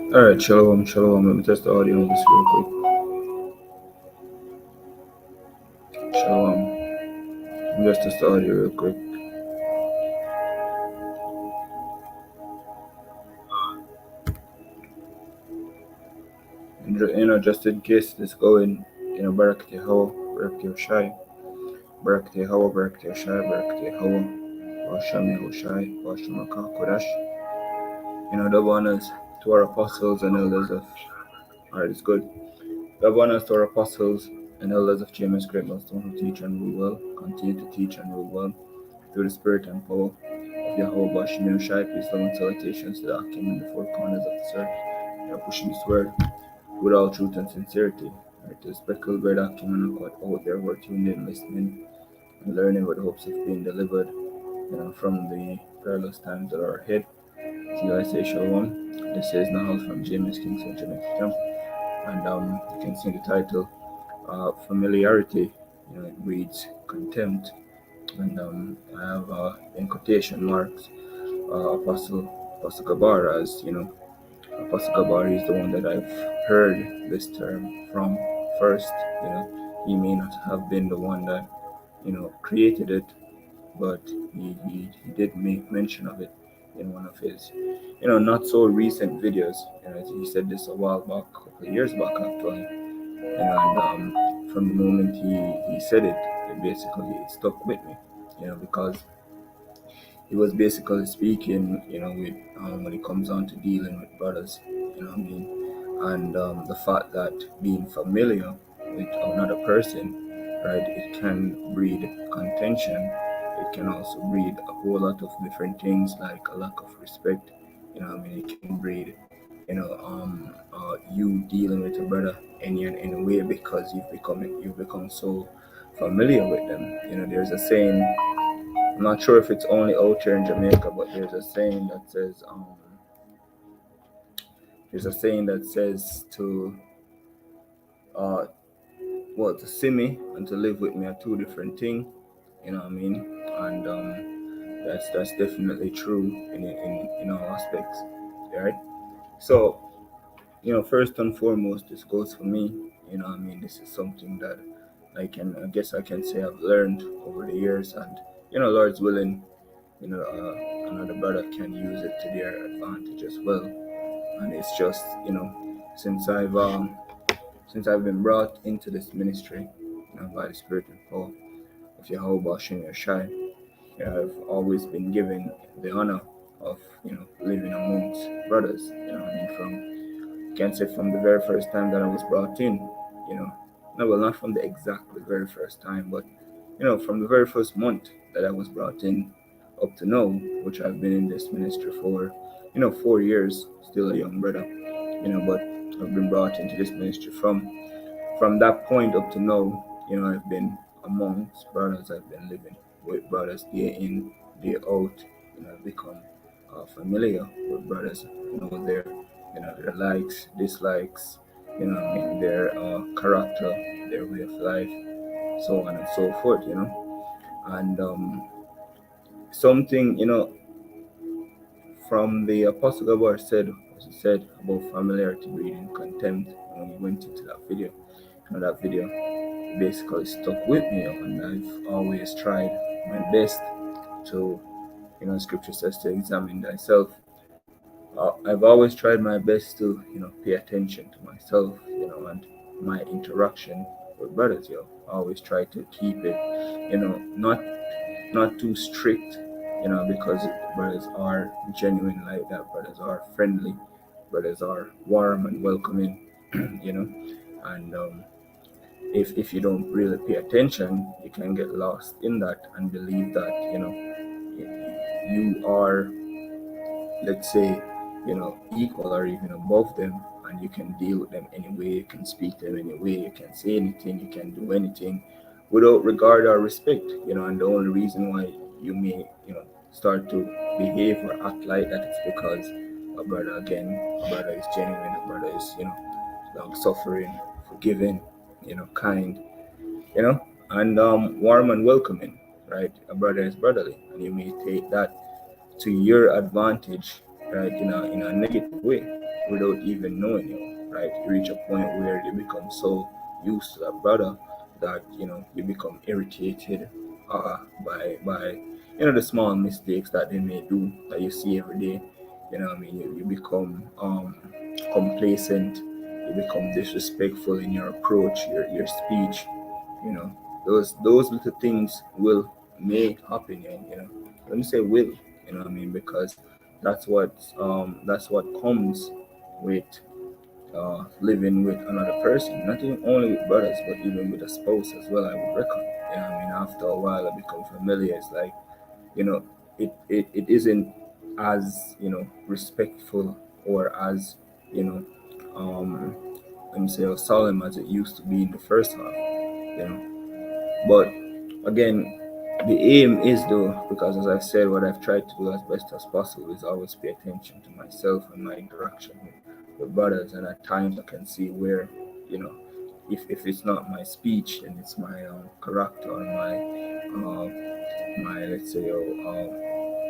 Alright, shalom, shalom. Let me test the audio of this real quick. Shalom. Let me just test the audio real quick. Just in case this going, Barak Teho, Barak Tehoshai, Barak Teho, Barak Tehoshai, Barak Teho, Washam Yehoshai, Washamaka Kodash. Double honors to our apostles and elders of. Alright, it's good. Double honors to our apostles and elders of James Great Milestone who teach and rule well, continue to teach and rule well through the spirit and power of Yahweh Shemir Shai. Peace, love, and salutations to the Akim in the four corners of the earth. They are pushing this word with all truth and sincerity. Right, to the speckled bread Akim and Akwat out there who are tuned in, listening, and learning with hopes of being delivered from the perilous times that are ahead. To you I say Shalom. This is Nahal from James Kingston Jamaica. And you can see the title, Familiarity. It reads Contempt. And I have in quotation marks Apostle Gabar, as Apostle Gabar is the one that I've heard this term from first. He may not have been the one that created it, but he did make mention of it in one of his not so recent videos. He said this a while back, a couple of years back actually. And from the moment he said it, it basically stuck with me. Because he was basically speaking, with when it comes on to dealing with brothers, and the fact that being familiar with another person, right, it can breed contention. It can also breed a whole lot of different things like a lack of respect. It can breed, you dealing with a brother any way because you've become so familiar with them. There's a saying. I'm not sure if it's only out here in Jamaica, but there's a saying that says to to see me and to live with me are two different things. You know what I mean? And that's definitely true in all aspects. Right? So first and foremost, this goes for me. This is something that I guess I can say I've learned over the years, and Lord's willing, another brother can use it to their advantage as well. And it's just since I've been brought into this ministry, by the Spirit and power of Yahweh Shem Yashai, I've always been given the honor of living amongst brothers. From you can say from the very first time that I was brought in, no, well, not from the exactly very first time, but from the very first month that I was brought in up to now, which I've been in this ministry for 4 years, still a young brother, but I've been brought into this ministry from that point up to now. I've been amongst brothers. I've been living with brothers day in, day out. I've become familiar with brothers. Their likes, dislikes. Their character, their way of life, so on and so forth. And something from the Apostle Gabar said, as he said about familiarity breeding contempt when he went into that video. That video basically stuck with me, and I've always tried my best to, Scripture says to examine thyself. I've always tried my best to, pay attention to myself, and my interaction with brothers. I always try to keep it, not too strict, because brothers are genuine like that. Brothers are friendly. Brothers are warm and welcoming, and if you don't really pay attention, you can get lost in that and believe that you are, let's say, equal or even above them, and you can deal with them any way, you can speak to them any way, you can say anything, you can do anything without regard or respect. And the only reason why you may start to behave or act like that is because a brother is genuine, a brother is long suffering, forgiving, kind, and warm and welcoming, right? A brother is brotherly, and you may take that to your advantage, right, in a negative way. without even knowing you, right? You reach a point where you become so used to that brother that you become irritated by the small mistakes that they may do that you see every day. I mean, you become complacent, you become disrespectful in your approach, your speech. you know those little things will may happen. And let me say will, what I mean, because that's what comes with living with another person, not even only with brothers, but even with a spouse as well, I would reckon. I mean, after a while, I become familiar. It's like, you know, it isn't as, respectful, or as, you know, um, let me say, solemn as it used to be in the first half, you know. But again, the aim is, though, because as I said, what I've tried to do as best as possible is always pay attention to myself and my interaction with brothers. And at times I can see where, you know, if it's not my speech, then it's my character, or my let's say,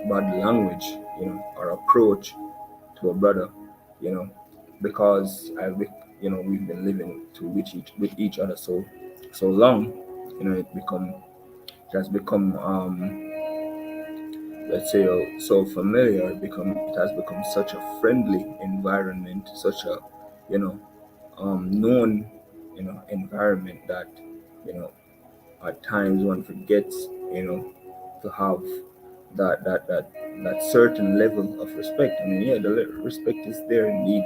body language, or approach to a brother, you know, because we've been living with each other so long. It has become, let's say, so familiar. It has become such a friendly environment, such a, you know known, environment, that, you know at times one forgets, to have that certain level of respect. I mean, yeah, the respect is there indeed,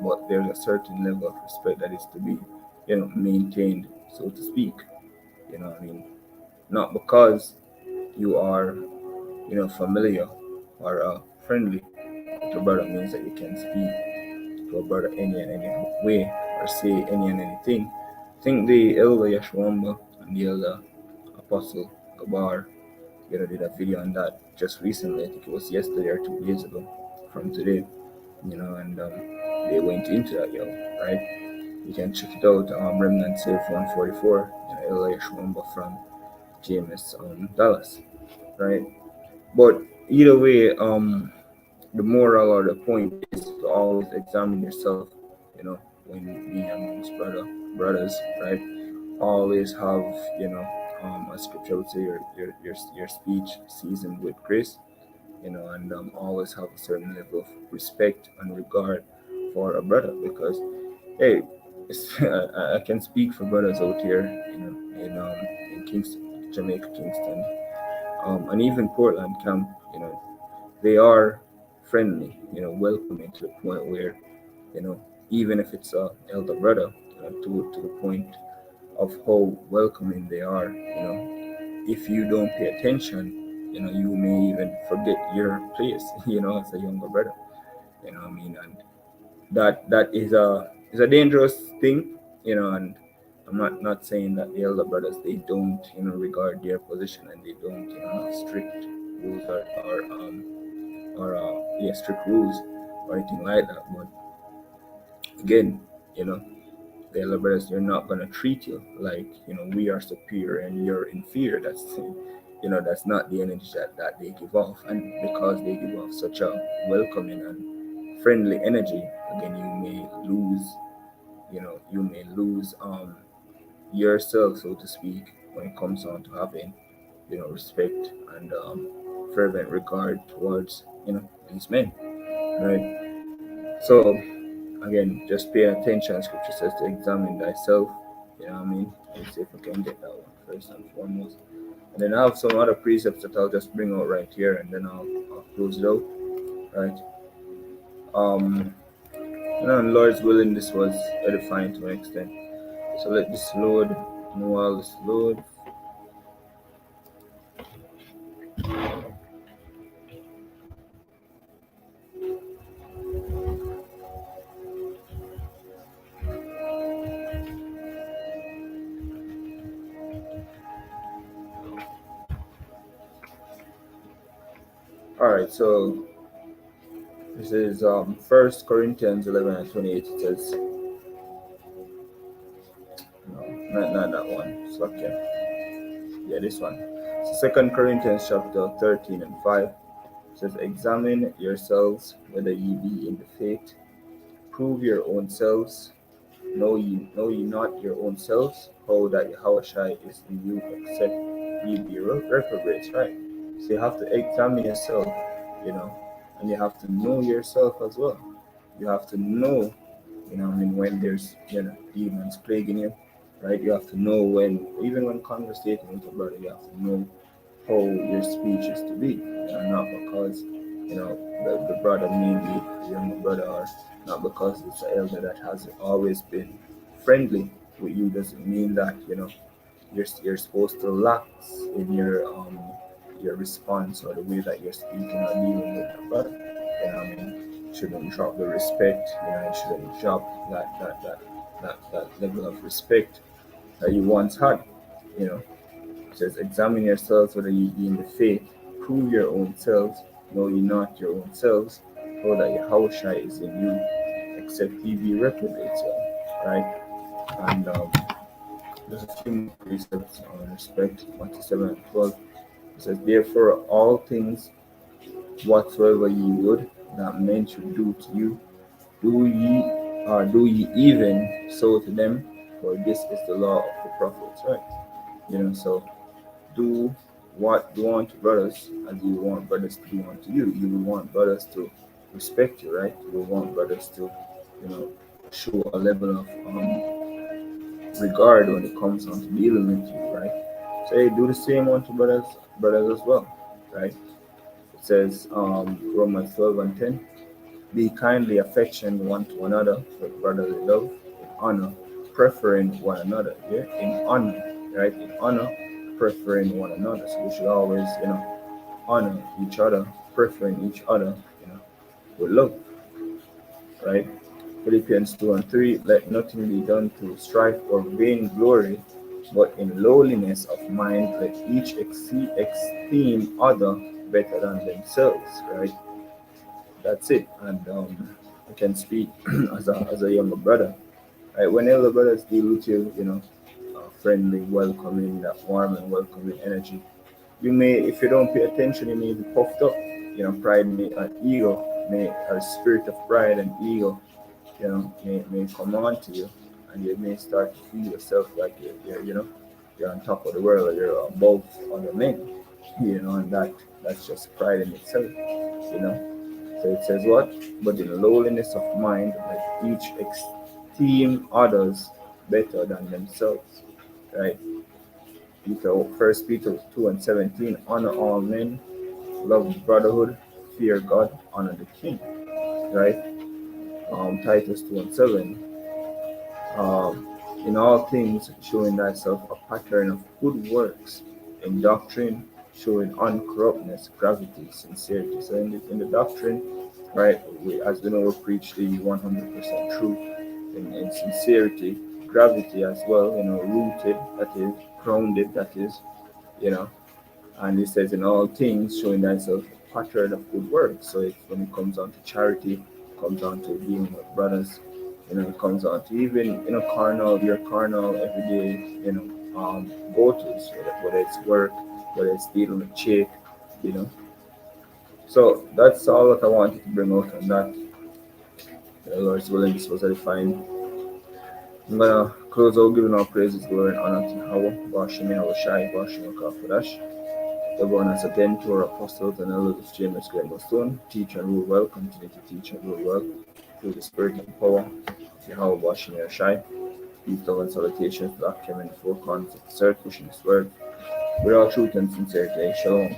but there's a certain level of respect that is to be, maintained, so to speak. I mean, not because you are, familiar, or friendly with a brother, means that you can speak to a brother any and any way, or say any and anything. I think the elder Yashwamba and the elder Apostle Gabar, did a video on that just recently. I think it was yesterday or 2 days ago from today. And they went into that, right? You can check it out. Remnant Safe 144, Elder Yashwamba from JMS, Dallas, right? But either way, the moral or the point is to always examine yourself, when being amongst brothers, right? Always have, as scripture would say, your speech seasoned with grace, and always have a certain level of respect and regard for a brother, because, hey, I can speak for brothers out here, in Kingston, Jamaica, Kingston, and even Portland camp. They are friendly, welcoming, to the point where, even if it's a elder brother, to the point of how welcoming they are. If you don't pay attention, you may even forget your place, as a younger brother. What I mean, and that is a dangerous thing, and I'm not saying that the elder brothers, they don't, regard their position, and they don't, have strict rules, or strict rules or anything like that. But again, you know, the elder brothers, they're not gonna treat you like, we are superior and you're inferior. That's not the energy that they give off. And because they give off such a welcoming and friendly energy, again, you may lose yourself, so to speak, when it comes on to having, respect and fervent regard towards, these men, right? So again, just pay attention. Scripture says to examine thyself. What I mean? Let's see if we can get that one first and foremost. And then I have some other precepts that I'll just bring out right here, and then I'll close it out. Right. And Lord's willing, this was edifying to an extent. So let this load, and while this load. All right. So this is 1 Corinthians 11:28. It says, no, not that one. It's okay. Yeah, this one. So 2 Corinthians chapter 13 and 5 says, examine yourselves whether ye be in the faith. prove your own selves. Know ye not your own selves, how that Yahushua is in you, except ye be reprobates, right? So you have to examine yourself, you know, and you have to know yourself as well. You have to know, when there's, demons plaguing you, right? You have to know when, even when conversating with a brother, you have to know how your speech is to be, not because, the brother may be a younger brother, or not because it's an elder that has always been friendly with you, doesn't mean that, you're supposed to lax in your response or the way that you're speaking or dealing with your brother. You shouldn't drop the respect. You shouldn't drop that level of respect that you once had. You know, it says, examine yourselves whether you be in the faith, prove your own selves, know ye not your own selves, or that Yahushua is in you, except ye be reprobates, right? And there's a few more precepts on respect, Matthew 7 and 12. It says, therefore, all things whatsoever ye would that men should do to you, do ye even so to them, for this is the law of the prophets, right? So do what you want to brothers as you want brothers to do unto you. You will want brothers to respect you, right? You will want brothers to, show a level of regard when it comes on to dealing with you, right? So you do the same unto brothers as well, right? It says Romans 12 and 10, be kindly affectioned one to another with brotherly love, in honor, preferring one another. Yeah, in honor, right? In honor, preferring one another. So we should always, honor each other, preferring each other, with love, right? Philippians 2 and 3, let nothing be done through strife or vain glory, but in lowliness of mind, let each esteem other better than themselves, right? That's it. And I can speak as a younger brother, right? When elder brothers deal with you, friendly, welcoming, that warm and welcoming energy, you may, if you don't pay attention, you may be puffed up. Pride may, ego may, or spirit of pride and ego, may come on to you, and you may start to feel yourself like you're on top of the world, or you're above other men, and that's just pride in itself, you know. So it says what? But in lowliness of mind, let each esteem others better than themselves, right? First Peter 2 and 17, honor all men, love brotherhood, fear God, honor the king, right? Titus 2 and 7, um, in all things showing thyself a pattern of good works, in doctrine showing uncorruptness, gravity, sincerity. So in the doctrine, right, as we know, we preach the 100% truth, in sincerity, gravity as well, rooted, that is, grounded, that is, you know, and it says in all things showing thyself a pattern of good works. So when it comes on to charity, it comes on to being with brothers, it comes on to even, your carnal everyday, go tos, whether it's work, whether it's dealing with chick, you know. So that's all that I wanted to bring out on that. The Lord's willing, this was edifying. I'm gonna close out giving all praises, glory, and honor to Yahweh, Bashim Yahushai, Bashim Kafudash. Everyone has again to our apostles and elders of James Great Stone, teach and rule well, continue to teach and rule well, through the spirit and power of Yahweh Bashim Yahushai. Peace, love, and salutations to that came in the four corners of the earth, pushing his word with all truth and sincerity. Shalom.